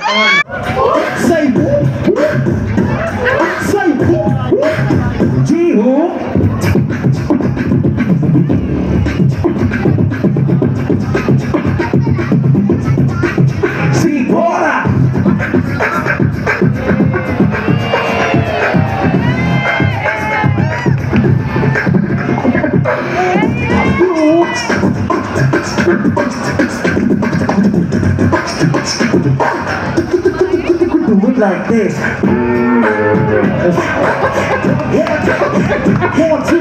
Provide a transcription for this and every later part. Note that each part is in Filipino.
Say whoop. Say whoop. G-hoop. Simbora. Do it like this. Yeah. 1, 2.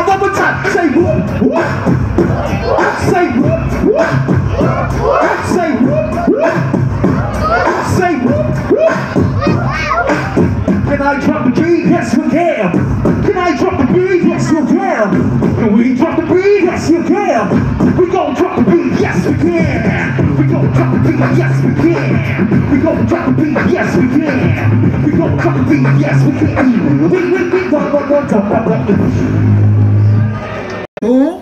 One more time. Say whoop, whoop. Say whoop, whoop. Say whoop, whoop. Say whoop, whoop. Can I drop the beat? Yes, we can. Can I drop the beat? Yes, you can. Can we drop the beat? Yes, you can. We gon' drop the beat? Yes, we can. We gon' drop the beat? Yes, we can. We gon' drop the beat? Yes, we can. We gon' drop the beat? Yes, we can. We Oh.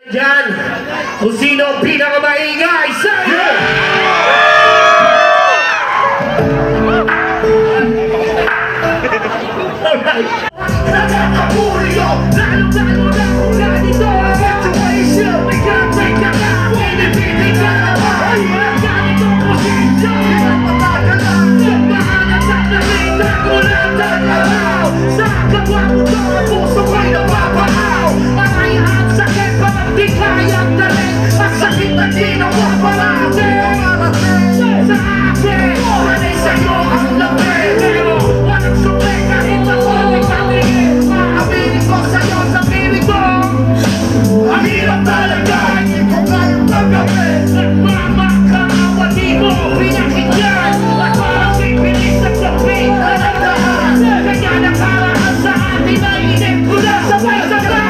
Diyan, kung sino ang pinakamaingay, say it! Alright. Nakakapuri ko, lalo-lalo na kung ganito ang situation. May kapay ka na, pinipili ka na ba? Ang ganitong posisyon, pinapatagal lang. Nagmahanap at nakita ko lang tagalaw. Sa kapwa mo to, ang puso ko'y napapahaw. Marayahan sa di kayang dalhin, masakit na di nawaparating. Sa akin, panay sa'yo ang labi. Pero walang suki kahit ako ay patingin. Maaminin ko sa'yo sa piling ko, ang hirap talaga, hindi ko kayang tagapin. Nagmamakaawa di mo pinakinggan, at parang pipilis sa gabi na nagdaan. Kaya nakaraan sa atin ay inip ko na sabay-sabay.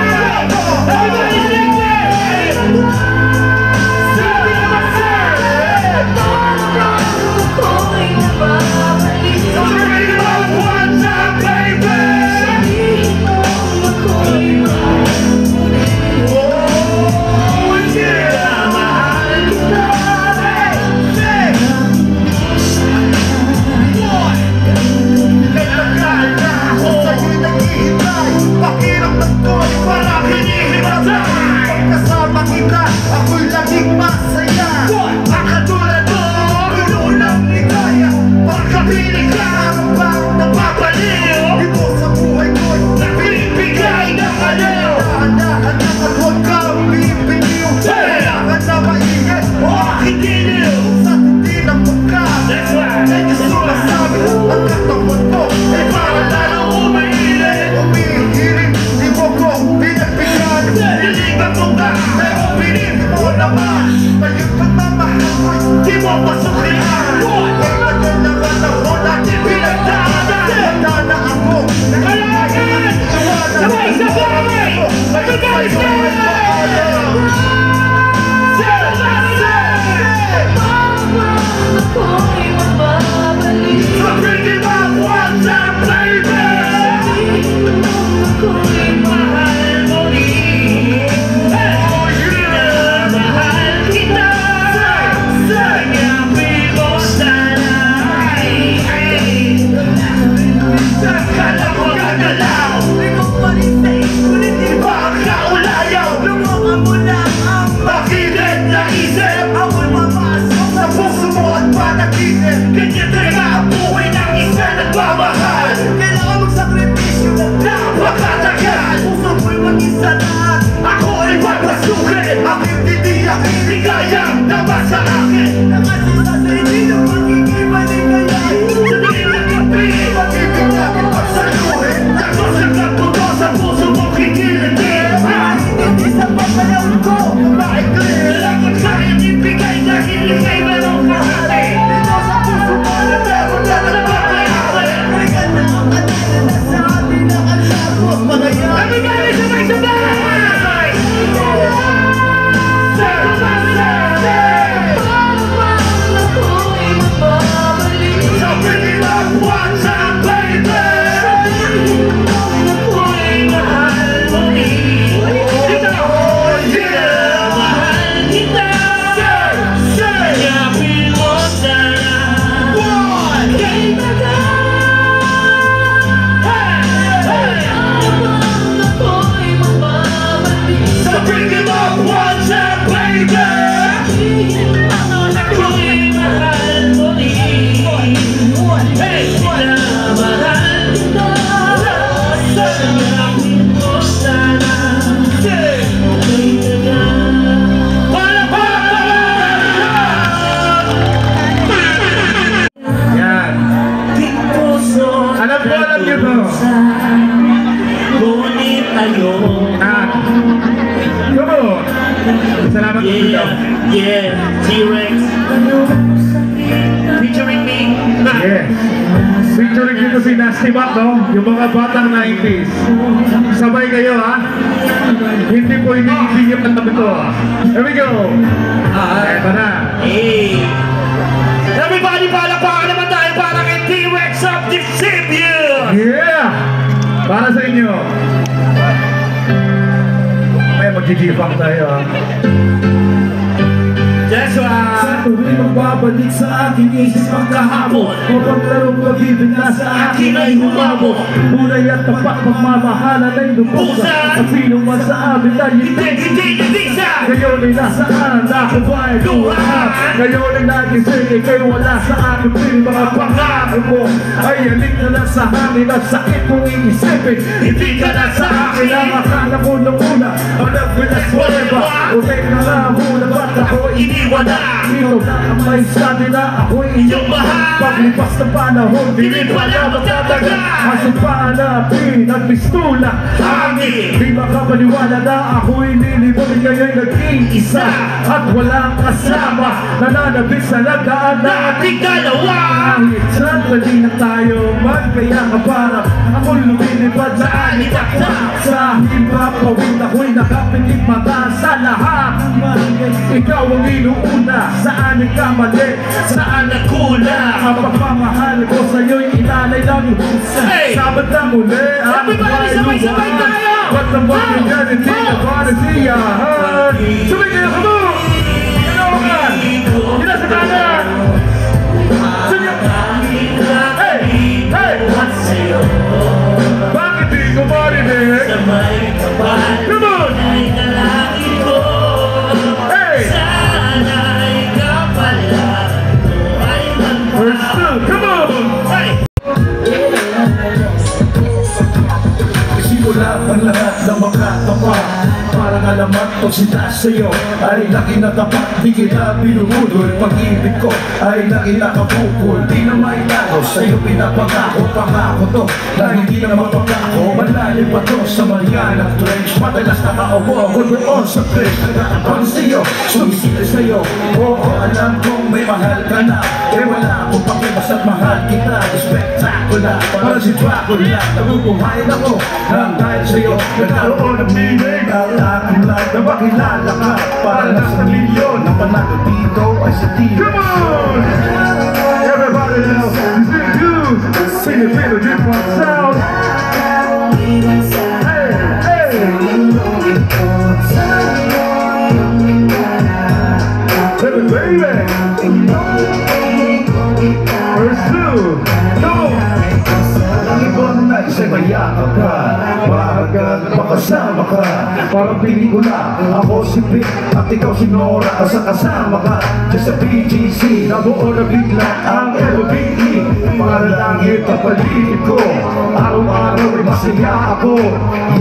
Ako ay papasukin, aking titiyakin, pa sa akin. Nakasisa sa hindi na magkikibalik kayain. Sa dilang gabi, magkikibalik pagsaluhin. Tapos ang kaputo sa puso mo kikiliti. Hindi sa papayaw ko, maikli. Dapat kayang ibigay dahil ikay merong kahati. Dito sa puso mo na meron na napapayari. Maganda ang kanina na sa atin ang alaro. Everybody sabay-sabay! So bring it up one time, baby. Salamat po. Yeah, T-Rex. Featuring me. Yes. Featuring dito si Nasty Mac, no? Yung mga batang 90s. Sabay kayo, ha? Hindi po iniibigyan ng tabi to. Here we go. Eto na. Hey. Everybody, palakpakan naman tayo para kay T-Rex of the Savior. Yeah! Para sa inyo. May mag-G-Funk tayo, ha? That's why. Sa tuwing magbabalik sa aking isip ang kahapon, mapaglarong mabibigla sa akin ay humabot. Mulay at tapat pagmamahalan ay lubuksan. At sino man sa amin ay Hindi sa. ngayon ay nasaan, ako ba ay luhaan. Ngayon ay nagising, ikay wala sa akin. Pili mga pangako mo ay alik na lang sa hangin. At sakit kong iisipin, Hindi ka na sa akin ang akin. akala ko nung una. Ang nagbilas forever, utay na nga muna. Ba't ako Iniwala. dito na ang may sabi na ako'y Iyong mahal. paglipas ng panahon, Hindi pala magtatagal. Kaso paanapin at pistula Hangin. Di makapaniwala na ako'y lilibon. Ngayon'y nag-iisa at walang kasama. Nananabik sa lagaan na Ating dalawa. kahit sandali na tayo magkaya kaparang ako'y lumilipad sa Alitakta. sa hip-hop pawin ako'y nakapinig mata sa lahat. Ikaw ang inuuna, saan nagkamali, Saan nagkulang? ang pagmamahal ko sa'yo'y ilalay lang yung pusa. Hey! Sabat na muli ang Everybody, sabay-sabay tayo! Ba't naman yung yan, hindi na para siyahan. Sabay kayo, come on! Ginawakan! Ginasakanan! Sige! Hey! Hey! Bakit di ko marinig? Come on! Hey! Verse 2, come on! Simula ang lahat ng makatapat. Parang alamat o sita sa'yo ay laki na tapat. Di kita binubudol. Pag-ibig ko ay laki nakabukol. Di na may lago sa'yo pinapangako. Pangako to na hindi na mapangako. Malalim pa to sa Mariana Trench. Madalas nakaupo ako doon sa trench. Nagkakapang sa'yo, sumisita sa'yo. Oo, alam kong may mahal ka na. Eh wala akong pakimas at mahal kita. Spectacular, parang si Dracula. Nabubuhayin ako nang dahil sa'yo nagkaroon ng meaning. Ang aking life na makilala ka. Para lang sa milyon ang panalo dito ay sa team. Come on! Everybody now, sing it, feel the different sound. Hey, hey! Baby, baby! Verse 2, come on! Ang ibon na isa'y mayakap ka. Mahal hanggang makasama ka. Parang pelikula, ako si Vic at ikaw si Nora, kasama ka dyan sa BGC. Nabuo na bigla ang LBE, para langit ang paligid ko. Araw-araw ay masaya ako.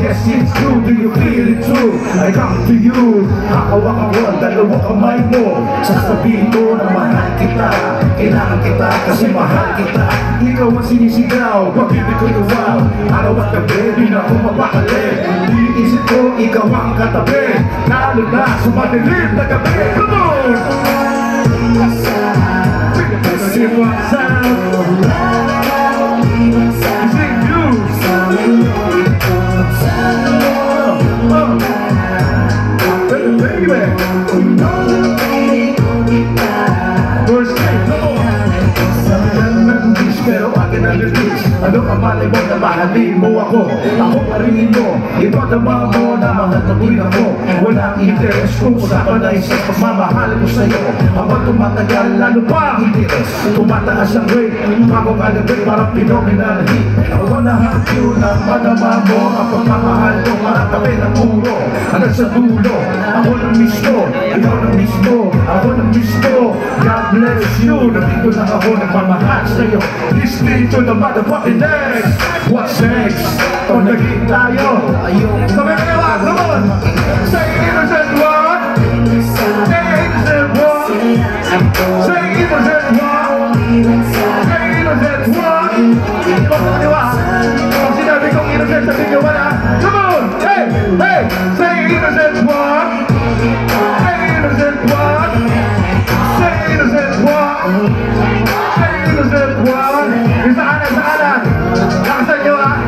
Yes, it's true, do you feel it too? I come to you, hawak ako ang dalawang kamay mo. Sasabihin ko na mahal kita, kailangan kita kasi mahal kita. Ikaw ang sinisigaw, pag-ibig ko wow. Araw at gabi, di na ako mapakali. Iniisip ko, ikaw ang katabi, lalo na sa madilim na gabi. Come on! Sing what's up? Sing you! Baby! First time, come on! Pero akin ang release. Ano ka malay mo na mahalin mo ako? Ako pa rin mo, ipadama mo na mahal na rin ako. Walang interes kung usapan na isa pagmamahal ko sa'yo. Habang tumatagal, lalo pa ang interes. Tumataas ang rate, bagong alibay parang phenomenal hit. I wanna have you na madama mo ang pagmamahal ko. Maratabi ng puro, hanggang sa dulo. Ako ng mismo, ikaw ng mismo, ako ng mismo. God bless you, nandito lang ako nagmamahal sa'yo. Listening to the motherfucking next. What's next? Pag naging tayo, sabi ka naman, come on! Say innocent one! Say innocent one! Say innocent one! Say innocent one! Hindi mo ko kaniwa. Kung sinabi kong innocent, sabi nyo wala. Come on! Hey! Hey! Say innocent one! Say innocent one! Say innocent one! Say innocent one! Isa kanan! Lakasan nyo ah!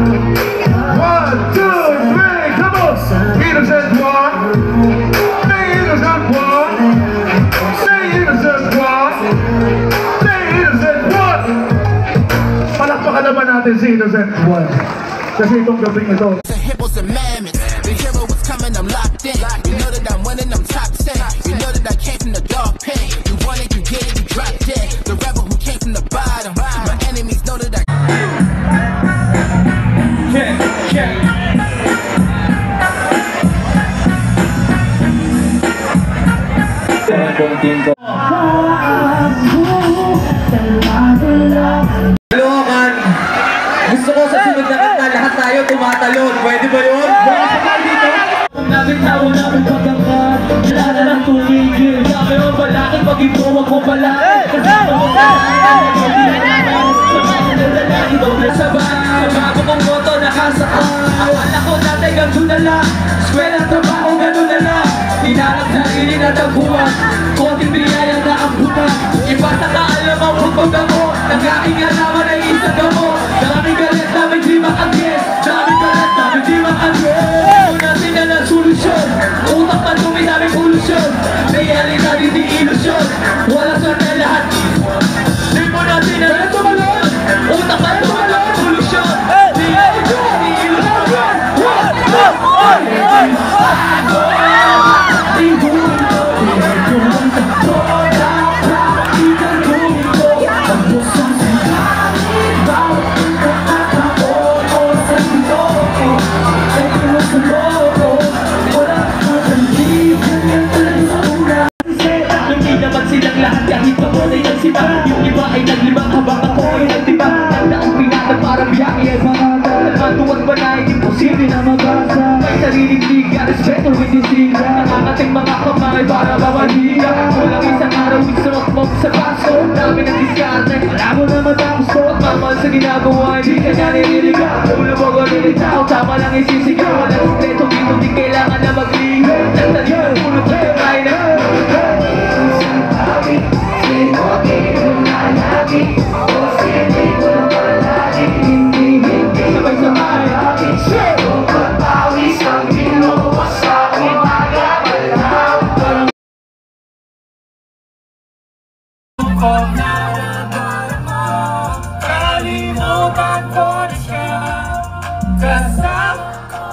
1, 2, 3, come on! Innocent one! Say innocent one! Say innocent one! Say innocent one! Palakpakan naman natin si innocent one. Kasi itong gabing ito. The hippos and mammoths. The hero was coming, I'm locked in. You know that I'm winning, I'm top 10. You know that I came from the dark pit. You want it, you get it, you drop dead. The rebel who came from the bottom. My enemies know that I... Lokan, gusto ko sa sunod na kanta lahat tayo tumatalon. Pwede ba yun? Kung nabitaw namin pagkakat, wala na lang tumigil. Sabi mo balakid, pag-ipo wag mo balakid. Kasama mo sa sa bago kong moto nakasaka. Akala ko dati ganito na lang. Eskwela, trabaho, gano'n na lang. Hinanap sarili na tagpuan, konting biyayang naambutan. Iba sa kaalam ang pagpagda mo, nag-aking alaman ay isang gamo. Daming galit, daming di makagis. Daming galit, daming di makagis. Kung natin na ng solusyon, utak pa dumi, daming polusyon. Realidad, hindi ilusyon, wala sorte lahat. Di mo natin na ng tumalon, utak pa dumi, daming polusyon. Realidad, hindi ilusyon. Silang lahat kahit papunay ng sipa. Yung iba ay naglimang habang ako ay nagdiba. Nagdaang pinatag parang biyahe ay mga tuwag ba na imposible na mabasa. May sariling liga, respeto, hindi sila. Nakakating mga kamay para mawaliga. Walang isang araw isuot mo sa paso. Dami ng diskarte, wala mo na matapos ko. At mamahal sa ginagawa, hindi ka niya nililiga. Ulo mo ko nilitaw, tama lang isisigaw. Walang sikreto dito, di kailangan na magliga. Nagtali ng ulo ko yung kain na kalimutan ko na siya. Kasama ko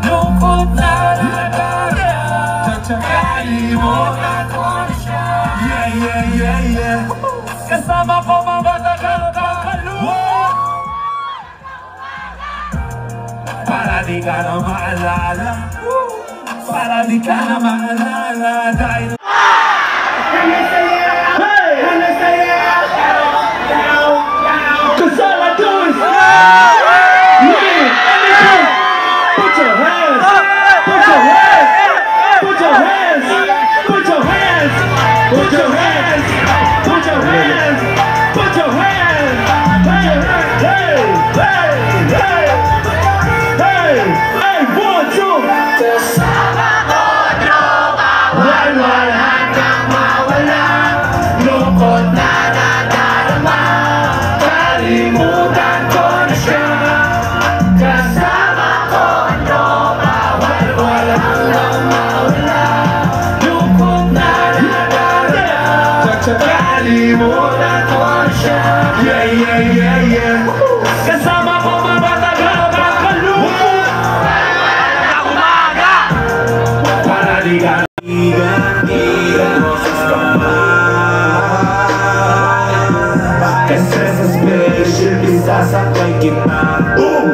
lungkot na nagaya. Kalimutan ko na siya. Yeah. Kasama ko mabatagal ka kaluwa. di ka na maalala. Para di ka na maalala. Dahil kalimutan ko siya. Yeah, yeah, yeah, yeah. Kasama ko matagal makalungkot na umaga. Para di ka boses ka pa. Kasi sa special isasakay kita. Boom!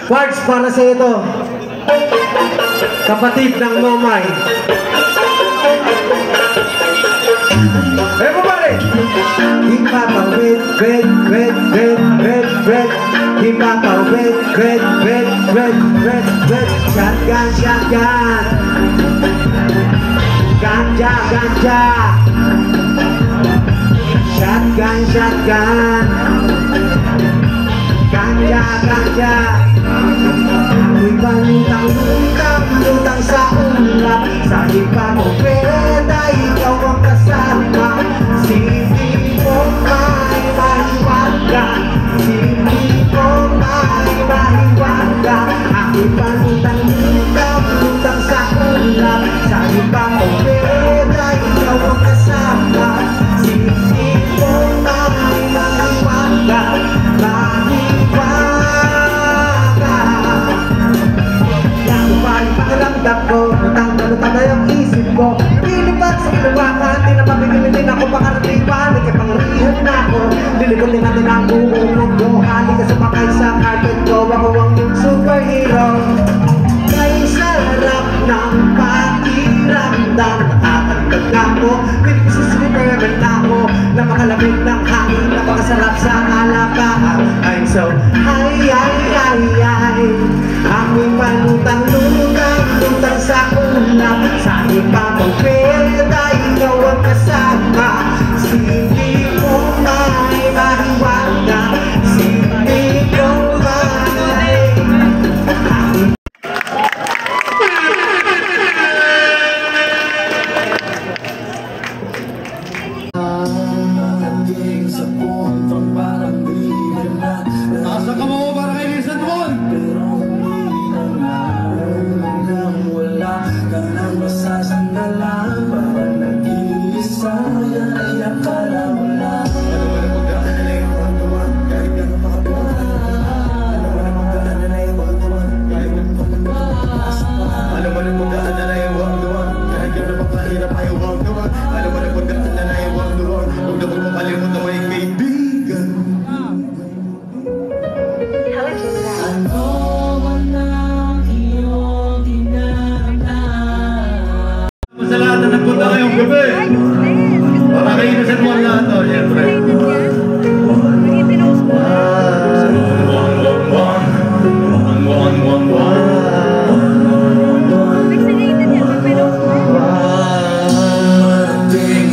Parts para sa ito, kapatid ng Momay. Everybody! Hipapa red, red, red, red, red, red. Hipapa red, red, red, red, red, red. Shotgun, shotgun. Ganja, ganja. Shotgun, shotgun. Ganja, ganja. Ako'y palutang sa ulap. Sa iba mo pwede, ikaw ang kasama. Sindi mo may mahiwaga. Sindi mo may mahiwaga. Ako'y palutang sa ulap. Sa iba mo pwede, ikaw ang kasama. Sindi mo may mahiwaga. Pakiramdam ko, lutang na yung isip ko. Nililipat sa kiluwakan, di na mapigilitin ako pakaratipan. Nagkipangrihan na ako, lilikutin natin ang buong mundo. Halika sumakay sa carpet ko, ako ang superhero. Kay sarap ng pakiramdam, nakakalimutan na ako. Pinig ko si Superman na ako, napakalamig ng hangin, napakasarap sa alapahan. I'm so high, ako'y palutang sa ulap. Sa iba mong pwede, ikaw ang kasama. Sindi mo may mahiwaga. Sindi mo may sa puntong parang di na. Nasa ka mo para kay Lizard Wall. Pero hindi na hanggang wala ka nang masasandalan. Parang nag-iisa yan ay akala mo lang. Alam mo na pagdaan na yung pagtuwan, kahit gano'n makatuwan. Alam mo na pagdaan na yung pagtuwan, kahit gano'n makatuwan. Alam mo na pagdaan na yung pagtuwan, kahit gano'n makahirap ay pagtuwan. Alam mo na pagdaan na yung pagtuwan, huwag na magpapalimutan mo yung kaibigan. Ano man ang iyong dinaanan. Sa lahat na nagpunta ngayong gabi, para kayo na sa mga lahat to, siyempre.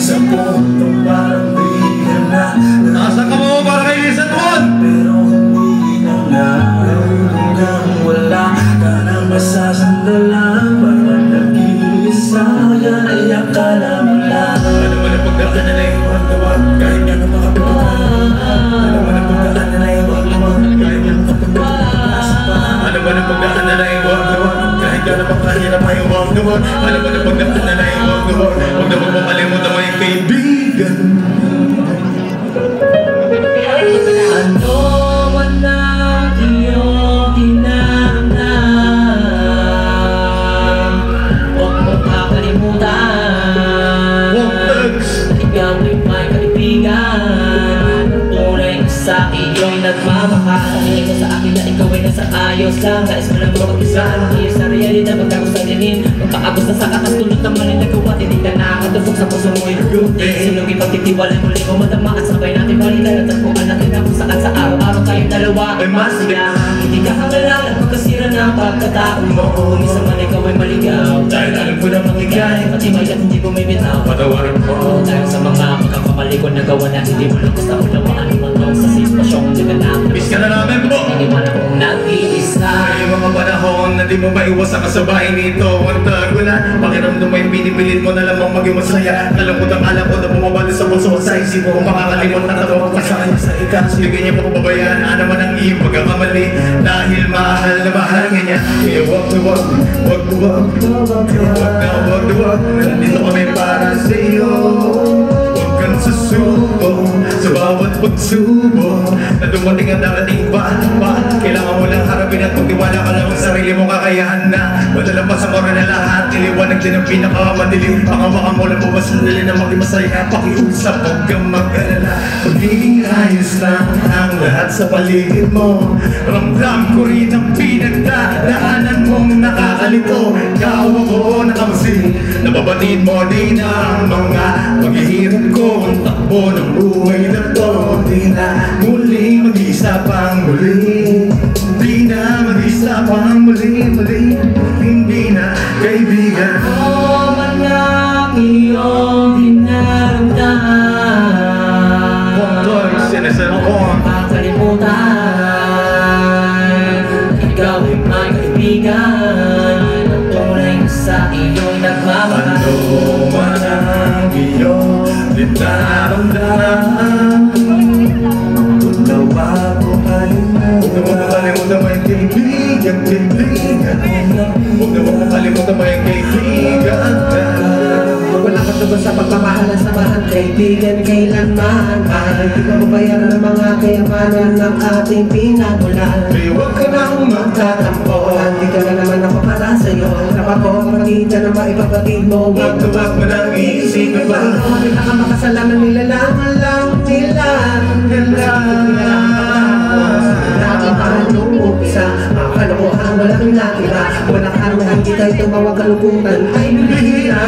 Sa puntong parang di na. Nasa ka mo para kay Lizard Wall. Pero hindi na hanggang wala ka nang masasandalan. Parang nag-iisa yan ay akala mo lang. Alam mo na pagdaan na yung pagtuwan, kahit gano'n makatuwan. Alam mo na pagdaan na yung pagtuwan, kahit gano'n makatuwan. Alam mo na pagdaan na yung pagtuwan, kahit gano'n makahirap ay pagtuwan. Alam mo na pagdaan na yung pagtuwan, huwag na magpapalimutan mo yung kaibigan. Ano man ang iyong dinaanan, huwag mo kakalimutan. isa, nais mo lang mag-isa. Iyos sa realidad, magdagos sa dilim. Magpakabos na sa katas, tulad ng mali na gawa. Hindi ka nakakatubok sa puso mo yung routine. Sinong ipagtitiwalay muli mo madama at sabay natin balikan. At tagpuan natin na kung saan sa araw-araw tayong dalawa ay masaya. Hindi ka hangalan at magkasira ng pagkatao mo. Kung isa man ikaw ay maligaw, dahil alam ko na magligay. Pati may at hindi ko may bitaw, patawarin mo. Dahil sa mga pagkakamali ko nagawa na hindi mo lang gusto ko na maano sa sitwasyong naganap. Miss ka na namin po. Hindi mo na kung nag-iisa. May mga panahon na di mo maiwas sa kasabay nito. Ang tagulan, pakiramdam ay pinipilit mo na lamang maging masaya. Nalungkot ang alam ko na bumabali sa puso ko sa isip mo. Kung makakalimot na tawag pa sa kanya sa ikas. Hindi niya mo pababayaan, naman ang iyong pagkakamali. Dahil mahal na mahal niya. Kaya wag na wag, wag na wag, wag na wag. Nandito kami para sa iyo. Huwag kang susuko sa bawat pagsubok na dumating at darating pa. Kailangan mo lang harapin at magtiwala ka lang sa sarili mo, kakayahan na madalapas ang oras na lahat. Iliwanag din ang pinakamadilim. Pangawakan mo lang buwas sandali na maging masaya. Pakiusap, huwag kang mag-alala. Pagiging ayos lang ang lahat sa paligid mo. Ramdam ko rin ang pinagdadaanan mong nakakalito. Ikaw ako nakamusin, nababatid mo din ang mga paghihirap ko. Ang takbo ng buhay na to, di na muli mag-isa pang muli. Di na mag-isa pang muli. Hindi na kaibigan. Ano man ang iyong dinaramdaman, Motor, sinesero ko. kakalimutan. Ikaw ay may kaibigan, ang tunay na sa iyo'y nagmamahal. Ano man ang iyong dinaramdaman, huwag na wag mo kalimutan mo yung kaibigan. Huwag na wag mo kalimutan mo yung kaibigan. Wala ka naman sa pagmamahal at samahan, kaibigan kailanman. Hindi ka mabayaran ng mga kayamanan ng ating pinagulan. Huwag ka na Magtatampo, hindi ka na naman ako para sa'yo. Napapapagita na maipabatid mo. Huwag na wag mo nang iisipin pa. Pinakamakasalanan nila lang nila. Ang kalokohan, walang nakita. Walang arma, hindi tayo tumawag kalukutan. Ay, bibihira.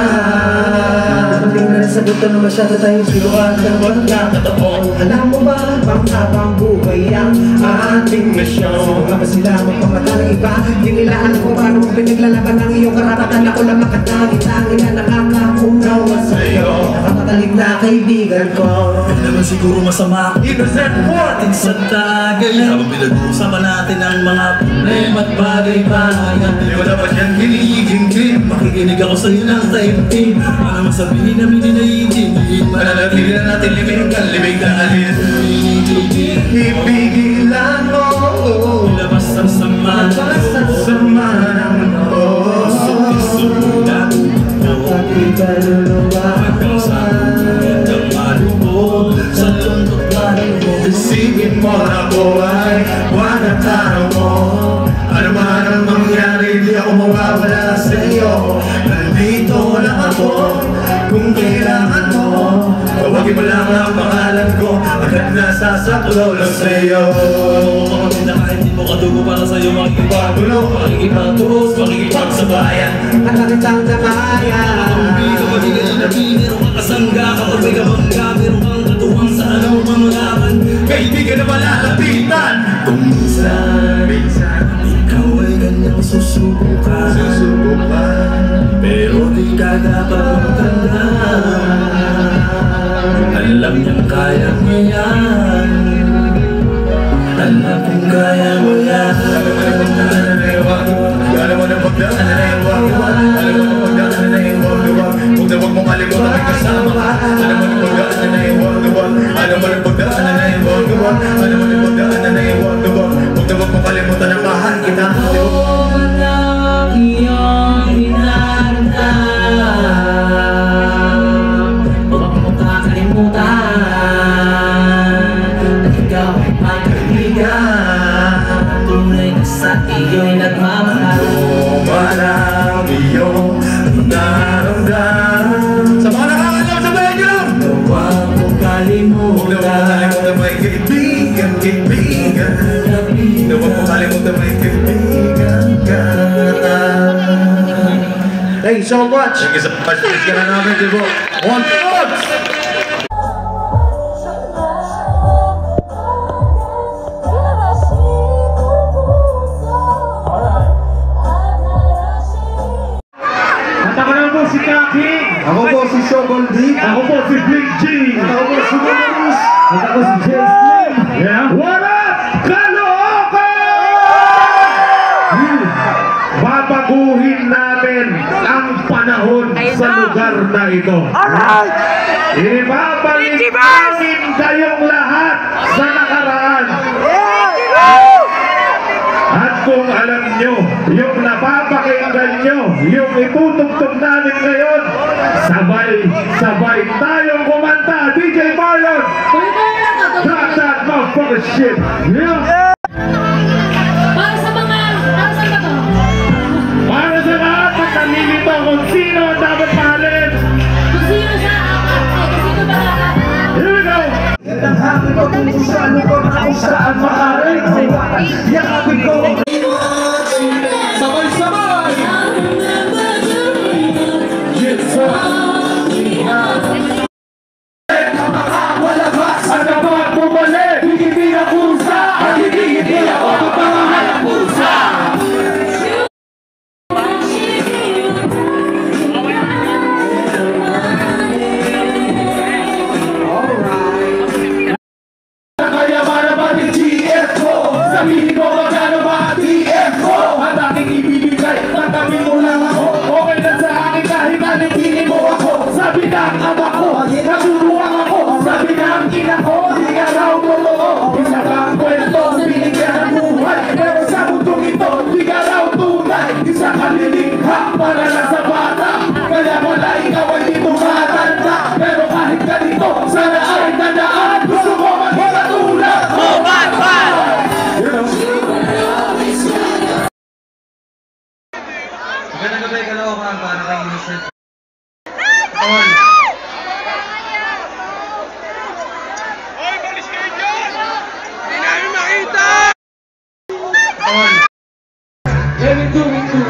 Tingnan sa buto na masyado tayong sinuhan ng magkakataon. Alam mo ba, pang-tapang buhay ang ating misyon. Mga ba sila magpapata ng iba? Di nila alam kung paano mo pinaglalaban ng iyong karapatan. Ako lang makatangin-tangin na nakakaunawa sa'yo. Nakapatalik na kaibigan ko. Hindi naman siguro masama Innocent one! ating sa tagay habang pinag-uusapan natin ang mga problema at bagay-bagay. Di mo dapat yan kiligin. Makikinig ako sa'yo ng taimtim. Ano man sabihin namin dinaiintindihin. Mananatili na natin libig na alin. Ipigilan mo Ilabas ang sama sa sama ng sulat hanggang sa ulit ang malubog sa lungkot na lubog. Isipin mo na ako ay buwan at araw mo. Ano man ang mangyari, di ako mawawala sa iyo. Nandito lang ako kung kailangan mo. Tawagin mo lang ang pangalan ko, agad nasasaklaw lang sa iyo. Na kahit di mo kadugo para sa'yo Pagulo, makikipagtuos, makikipagsabayan. Nakakitang namayan. Ang bito magiging nabi, meron kang kasangga. Kapag may kabangga, meron kang katuwang sa anong mamalaman. kaibigan na malalapitan. Kung minsan ikaw ay ganyang susubukan, pero di ka dapat magtanda. Alam niyang kaya mo yan, alam kong kaya mo yan. Alam mo na pagdaan na iwag. Alam mo na pagdaan na iwag. Huwag na huwag mong kalimutan may kasama ka. Alam mo na pagdaan na iwag. Alam mo na pagdaan na iwag. Alam mo na pagdaan na iwag. Huwag na huwag mong kalimutan na mahal kita. Walang iyong hinaramdam, huwag mo kakalimutan at ikaw ay may kaibigan, tunay na sa iyo'y nagmamahal. Walang iyong naramdaman. Sa mga nakakalam, sabayan nyo lang. Huwag mo Huwag na huwag mong kalimutan. kalimutan may kaibigan so much. Thank you so much. Let's get another debo. One vote. Si Kaki. Ako po si Shobol D. Ako po si Big G. Ako po si Dennis. Ako si James Lim. Yeah. What up, Caloocan? Babaguhin namin ang panahon sa lugar na ito. Ibabalik namin kayong lahat sa nakaraan. At kung alam nyo, yung napapakinggan nyo, yung itutugtog namin ngayon, sabay tayong kumanta. DJ Marlon, drop that motherfucker shit. Yeah. Para sa lahat, pag namimito kung sino ang dapat mahalin. Kung sino sa apat, kung sino ba lahat? Here we go. Ang hapon ko kung saan ko na kung saan maaaring hawakan. Yakapin ko. Sabay-sabay! Malabas ang dapat bumalik. Hindi na pusa. At hindi ako papangahan ng pusa. Kaya marabat yung GF ko. Sabihin ko magkano ba ang TF ko. At aking ibibigay, tatawin mo lang ako. Okay na sa akin kahit nalipinin mo ako. Sabi ng ama ko, nasuruan ako. Sabi ng ina ko, di ka raw totoo. Isa kang kwento, binigyan ng buhay. Pero sa mundong ito, di ka raw tunay. Isa kang lilikha para lang sa bata. Kaya wala ikaw ay di tumatanda. Pero kahit ganito, sana ay tandaan. Gusto ko maging katulad. Oh my God! Magandang gabi, Caloocan. Para kay Innocent. Every do we do.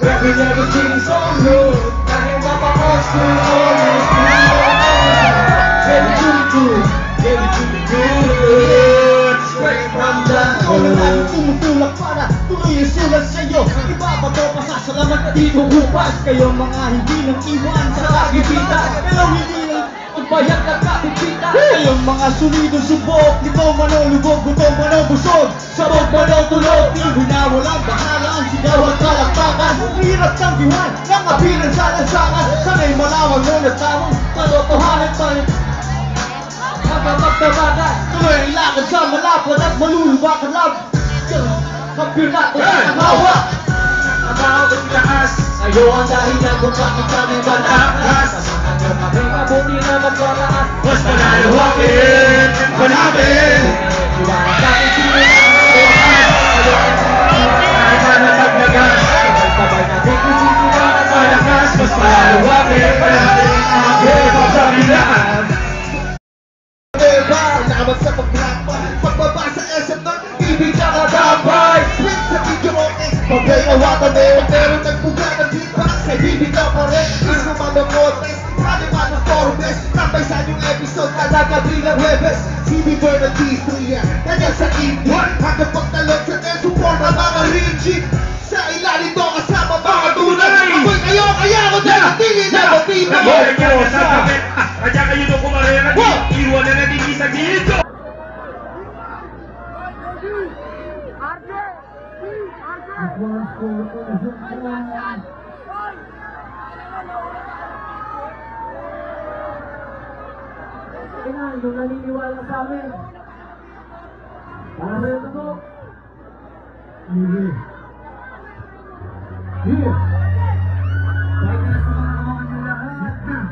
Every never seems so good. Kahit mapakos ko always do. Every do we do. Every do we do. Straight from the Ang tumutulak para tuloy yung sulat sa'yo. Ibabato pasasalamat na dito bukas. Kayo mga hindi nang iwan sa kagipitan. Pero hindi lang magbayad na kapipita. Kayong mga sunidong subok. Dito manulubog, gutom manubusog. Sabog manutulog. Hindi na walang bahala ang sigaw at kalakpakan. Hirap tanggihan ng kapilan sa lansangan. Sana'y malawang ngunit tawang katotohanan pa rin. Hanggang magtabagan, tuloy ang lakad sa malapad at malulubak ang lab. Kampyonato sa hawa. Ang bawat lakas. Sa'yo ang dahilan kung bakit kami malakas. Sasamahan nyo kami mabuti na magparaan. Mas palaluwakin, manapin. Iwanan namin sino na ang kawakan. Sa'yo ang Kahit manataglagas. sabay natin kung sino na ang Malakas, mas palaluwakin, manapin. Aking pagsabilan. Diba? Nakamag sa pag-blackboard. Pagbaba sa SM nun, ibig ka kadabay. Swing sa video mo eh. Pagkayawatan eh. Pero nagpuga ng beatbox. Kay bibig ka pa rin. Ismo manomotes. Rally man ng forumes. Nampaysan yung episode. Kada gabi ng Webes. CB Bernard G3 yan. Kanya sa indie. Hanggang pagtalog sa support ng mga Richie. Sa ilalim to kasama mga tunay. Ako'y kayo, kaya ako nakatingin na batita mo. Kaya kayo doon kumarera. Iwan na natin isa dito. Kung naniniwala sa amin. Para sa'yo ito po. Kahit na sa mga kamangan nyo lahat.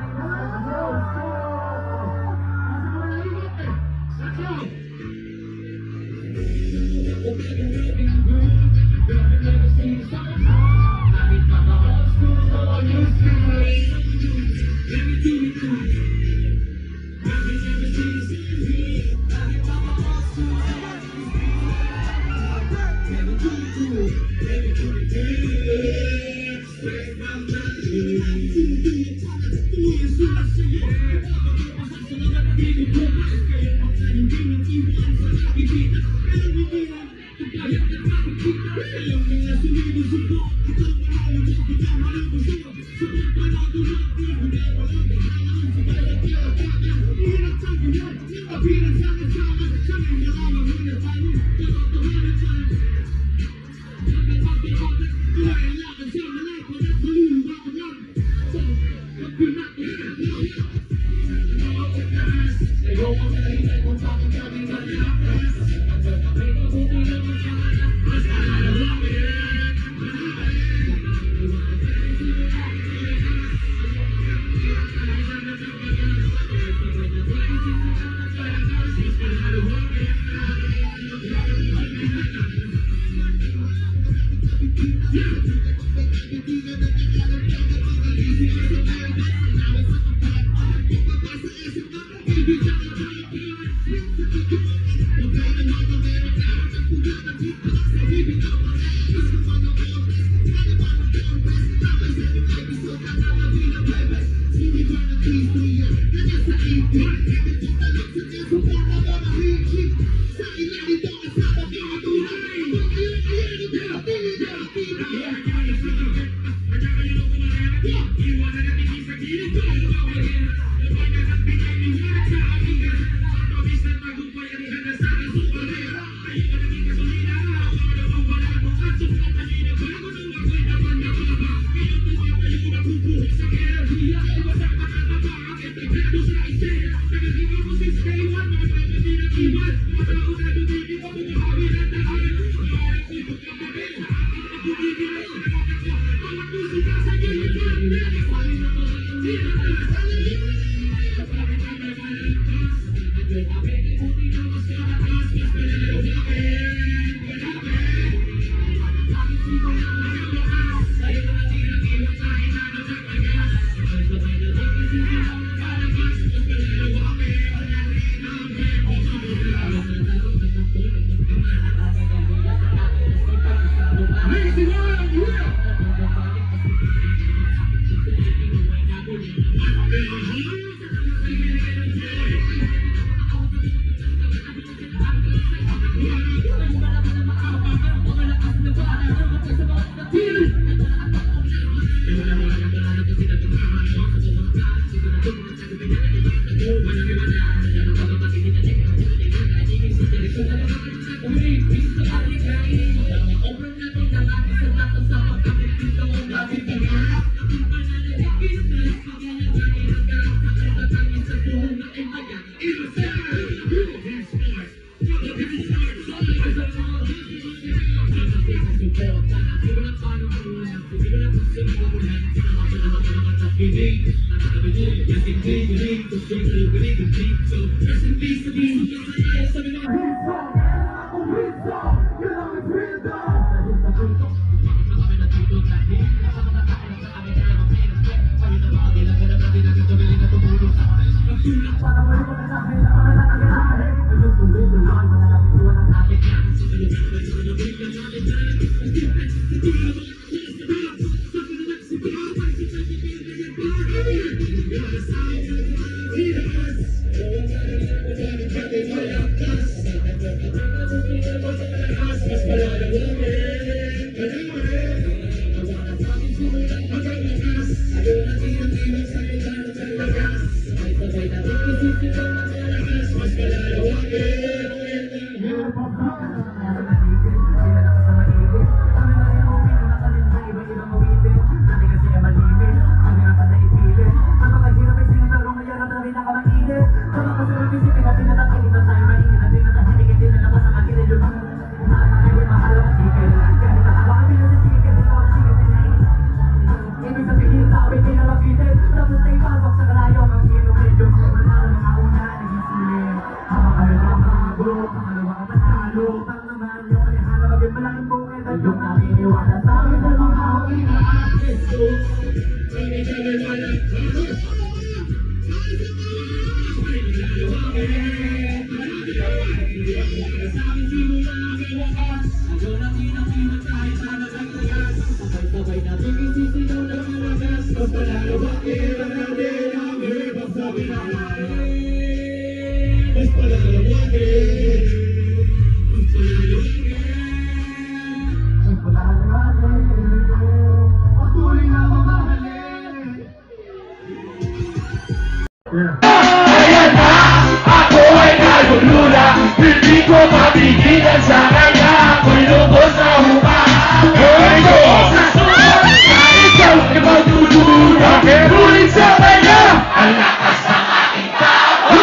Ayan na, ako ay nagulula. Hindi ko mapigilan sa kanya. Ako'y lubos na Ako'y lubos na sumunod. Na ikaw ay magdudula. Ngunit sa kanya, ang lakas ng aking tao.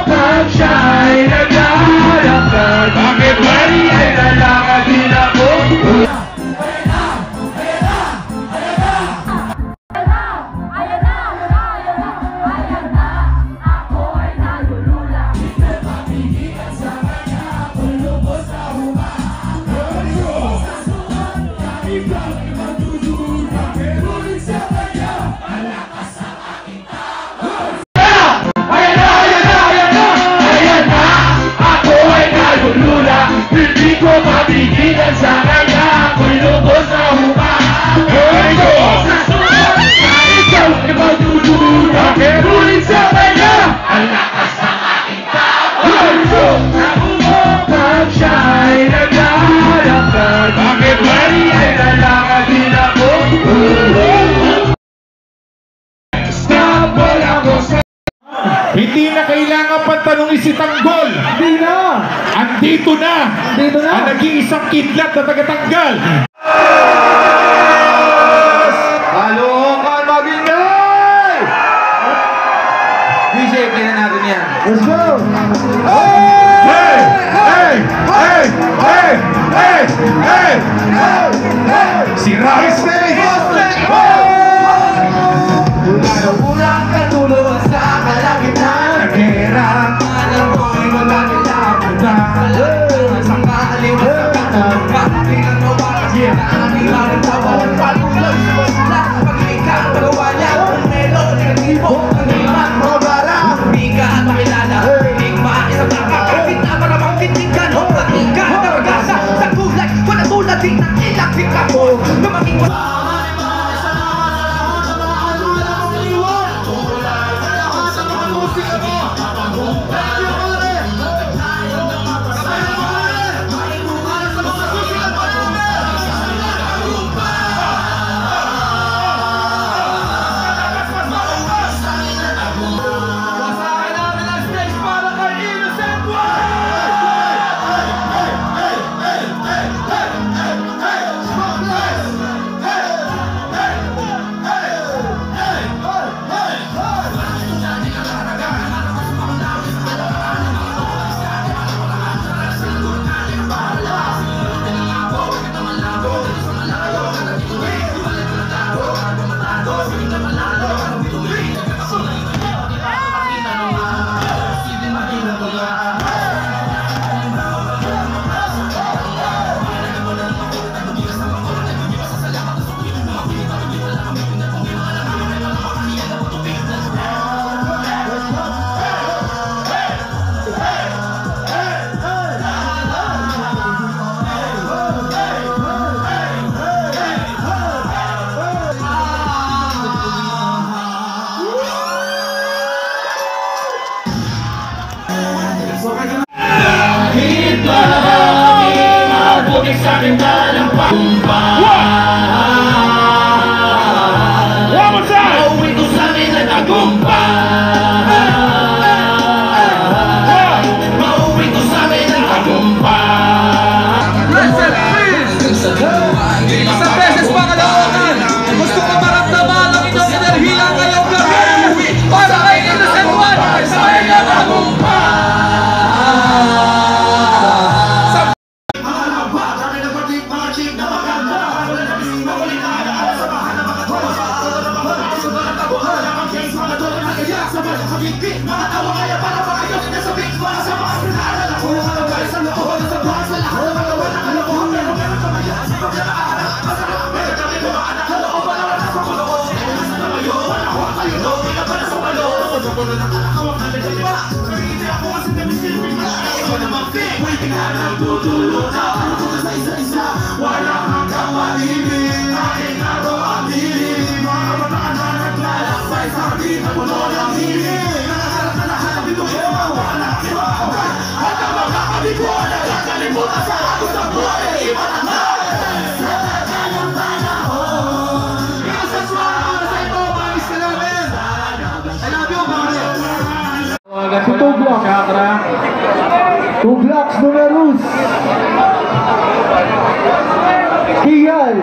Pag siya ay naglalakad, bakit mali ay lalakad din ako? Hindi ko mapigilan sa kanya. Ako'y lubos na Ako'y lubos na sumunod. Na ikaw ay magdudula. Ngunit sa kanya, ang lakas ng aking tao. Pag siya ay naglalakad, bakit mali ay lalakad din ako? Stop, wala ko sa... Hindi na kailangan pa tanongin si Tanggol. Hindi na! Andito na. Andito na! Ang nag-iisang kidlat na tagatanggal. Kalokan magingay! DJ, play na natin yan. Let's go! Hey! Hey! Hey! Hey! Hey! Hey! Si Rice Day! Ulang katulog sa kalagitnaan. Nagkera, alam ko'y magkakilapon na. Sa kaaliwan sa kanan, bakit ang mawakas na aming maramdaman. Patuloy sa basila, pag-ika ang magawa niya. Ang melo, negatibo, ang iman, mga bara. Hindi ka makilala, hindi maisang nakakapit na maramang kitigan. O pag-ika, naragasa, sa kulay, wala tulad din ng ilang hikapo. Na maging Tawagan mo lang mga chakra. 2 blocks numerous. Kial.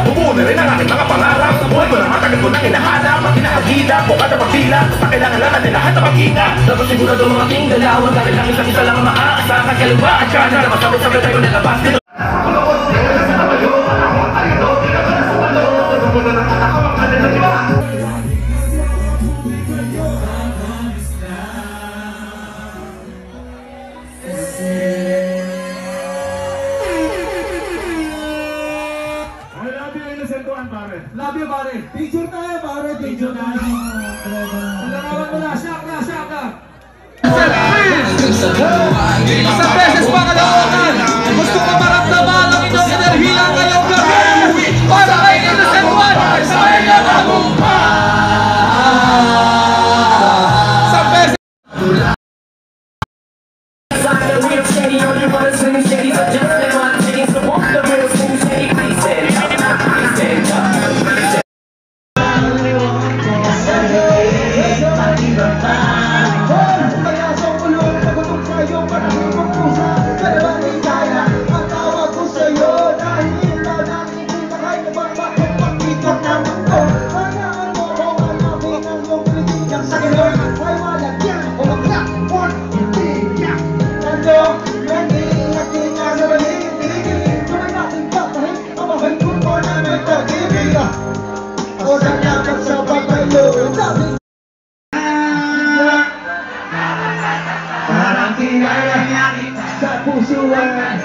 Bubuna rin ang aking mga pangarap. Buhay ko na matagal ko na hinahanap. Ang kinakagida, buka na pagpila. Sa kailangan lang natin lahat na mag-ingat. Dapat sigurado mga aking dalawan. Dahil lang isang isa lang ang maaasahan. Kaliwa at kanan na masabot-sabot tayo nalabas dito. Love you, pare. Picture tayo, pare. Picture tayo. Larawan mo na. Shaka, shaka. Isang beses pa kalawakan. Gusto ko maramdaman ang inyong enerhiya ngayong gabi. Para kay Innocent One. Sabay na isang beses. Sa pusuan,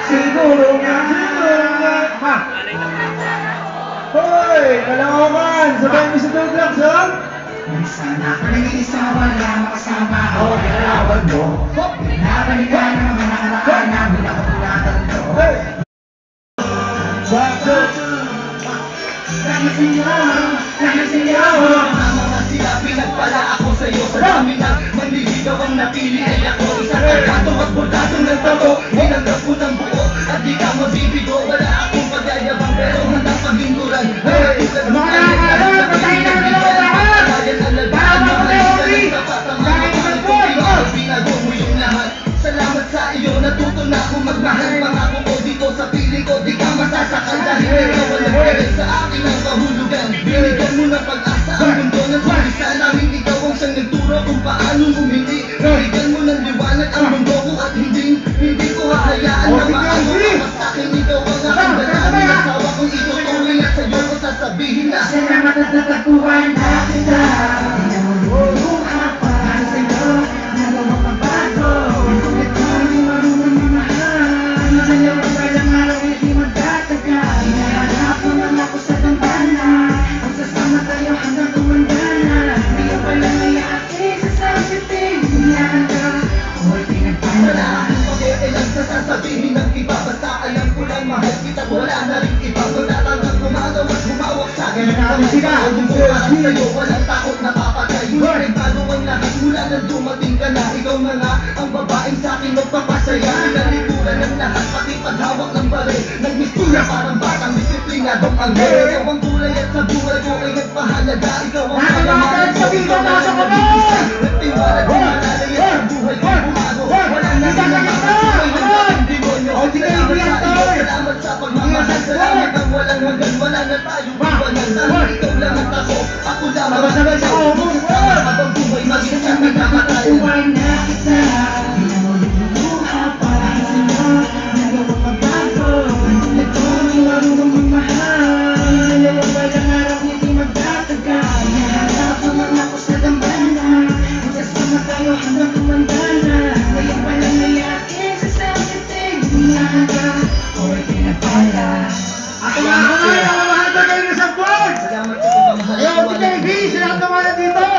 siguro nga. Hoy, Caloocan! Sabay mo sa Douglas, ha? Sana ko nag-iisawa lang makasama ako kailangan mo. Pinabalikan ang mga nakaraan namin ako tulatan mo. Bakit? Nagasiyaw mga sila pinagpala ako sa'yo. Sa dami na manliligaw ang napili ay ako. Isang kargatong at bordadong ng tabo. Hinanggap ko ng buo at di ka mabibigo. Wala akong pagyayabang pero handang paglinturan. Salamat sa iyo, natuto na akong magmahal. Pangako ko dito sa piling ko, di ka masasakal. Dahil ikaw ang nagpili sa akin ang kahulugan. Binigyan mo ng pag-asa ang mundo ng pagkisa namin. Ikaw ang siyang nagturo kung paano humindi. Binigyan mo ng liwanag ang mundo ko at hindi ko hahayaan na maano. Sa akin ikaw ang aking dalamin. Asawa kong itutuloy at sa'yo ko sasabihin na salamat at natagpuan na kita. Sasabihin ng iba, basta alam ko lang mahal kita. Wala na rin iba, wala lang ang gumagawa at humawak sa akin. Walang takot na papatay. Regalo ang lahat mula nang dumating ka na. Ikaw na nga ang babaeng sa'kin magpapasaya. Nalikuran ng lahat pati paghawak ng bare. Nagmistura parang batang disiplinadong angay. Ikaw ang kulay at sa buhay ko ay nagpahalaga. Ikaw ang pagamalan sa ikaw na sa kabay. Nagtiwala di manalay at ang buhay ko bumago. Wala na din ang makakasay ng dating demonyo. Salamat sa iyo, salamat sa pagmamahal. Salamat ang walang hanggan, wala na tayo iwanan. Dahil ikaw lang ang ako, ako lamang ang ikaw. Sama habang buhay maging sa pinakatayan. Buhay na kita, pinamuluha para sa'yo. Nagawang magbago, ito ang marunong magmahal. Dalawang walang araw hindi magtatagal. Nahanap naman ako sa dambana. Bukas pa na tayo hanggang kumandana. Ngayon pa lang nayakin sa sensitive. Hinahaga, ako'y pinapala. Ako mga kamay, ang mahal na kayo sa board! Salamat sa pagmamahal. Ayaw, si Davey, sila ang kamay dito!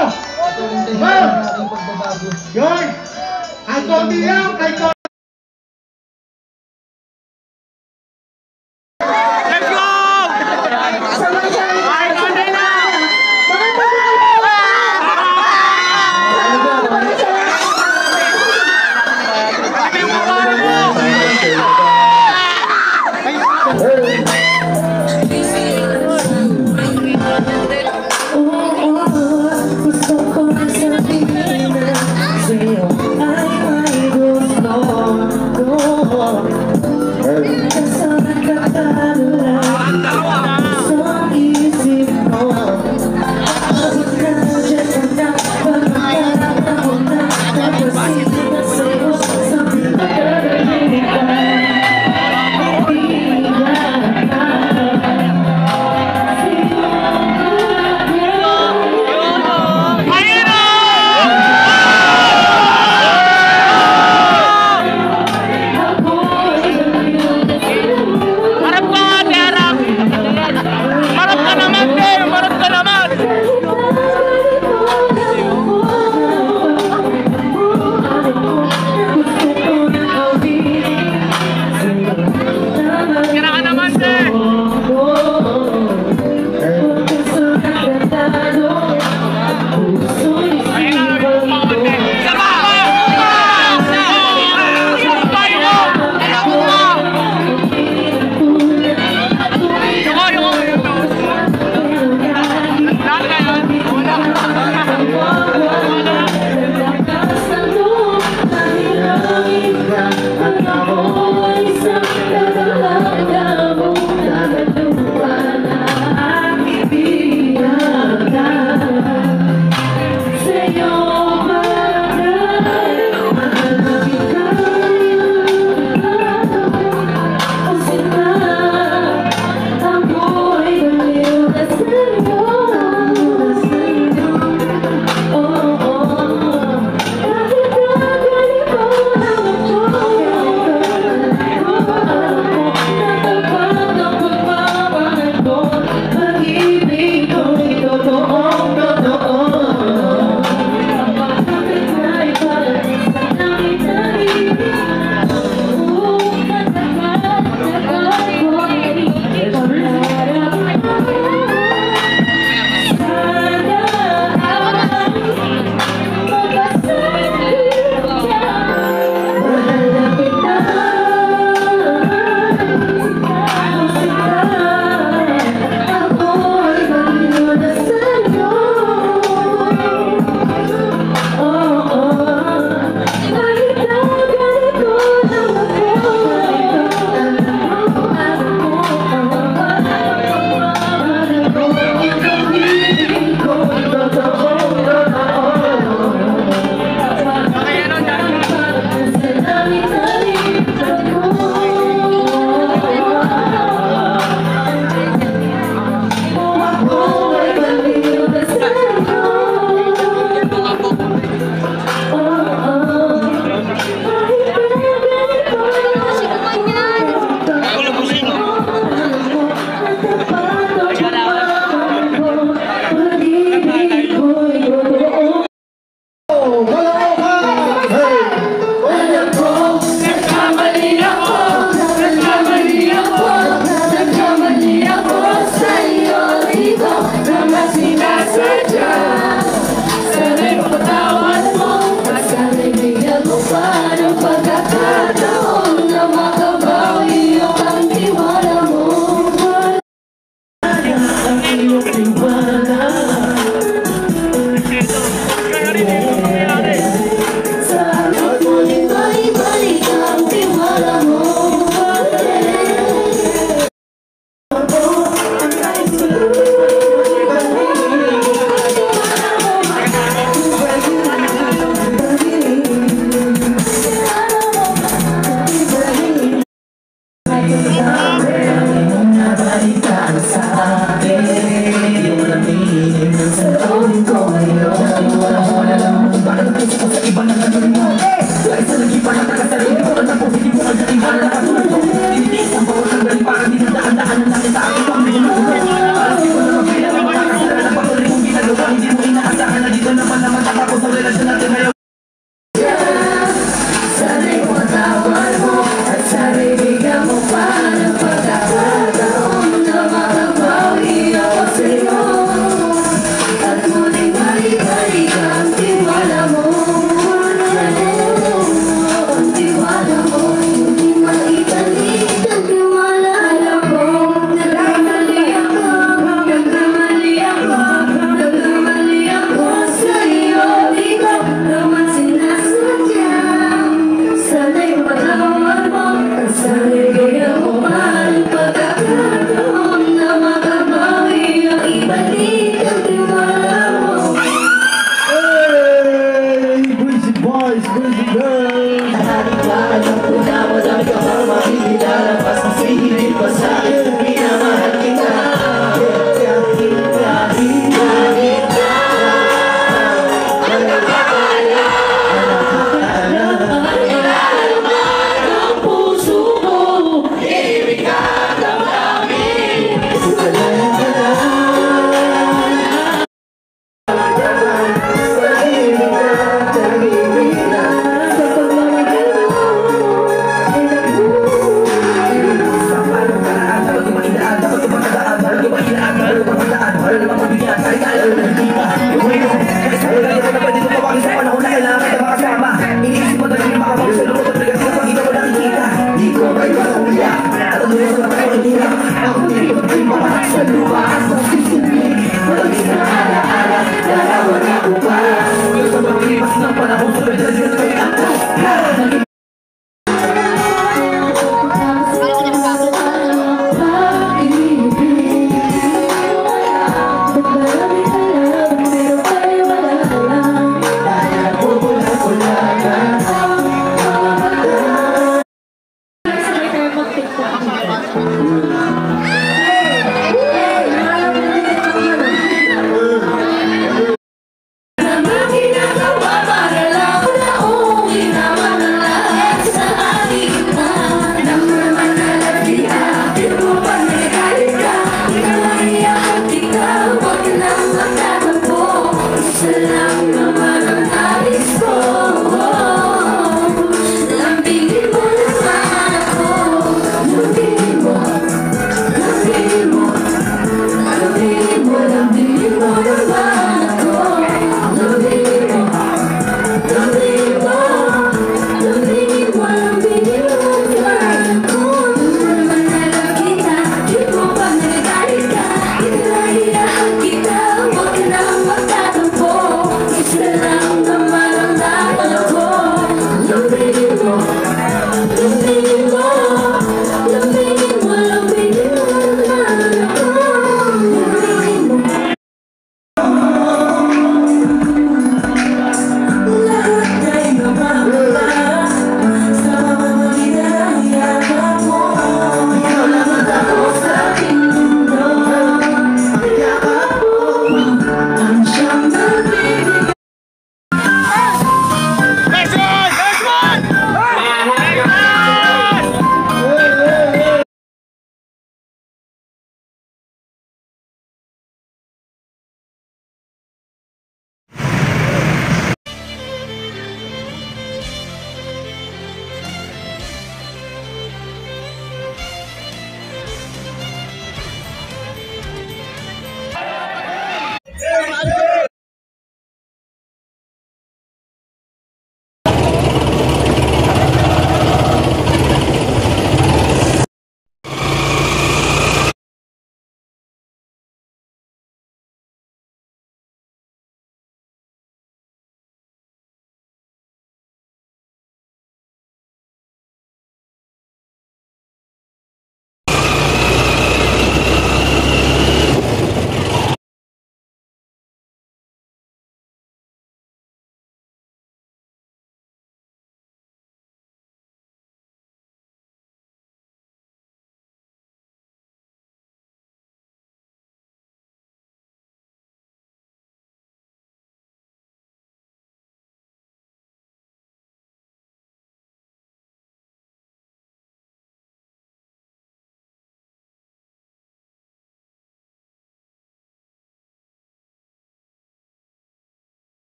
iyong tiwala. Salamat muling balik ang tiwala mo.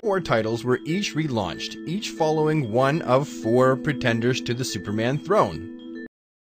4 titles were each relaunched, each following one of 4 pretenders to the Superman throne.